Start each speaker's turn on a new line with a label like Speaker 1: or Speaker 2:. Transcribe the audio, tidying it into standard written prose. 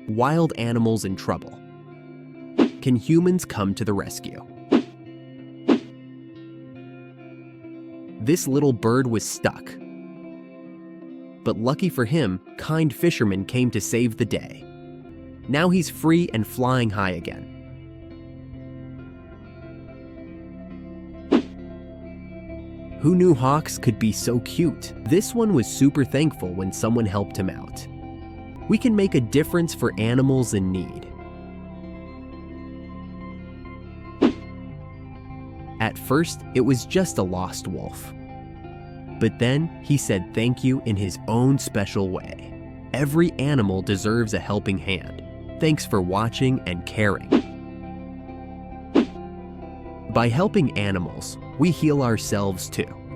Speaker 1: Wild animals in trouble. Can humans come to the rescue? This little bird was stuck. But lucky for him, kind fishermen came to save the day. Now he's free and flying high again. Who knew hawks could be so cute? This one was super thankful when someone helped him out. We can make a difference for animals in need. At first, it was just a lost wolf. But then he said thank you in his own special way. Every animal deserves a helping hand. Thanks for watching and caring. By helping animals, we heal ourselves too.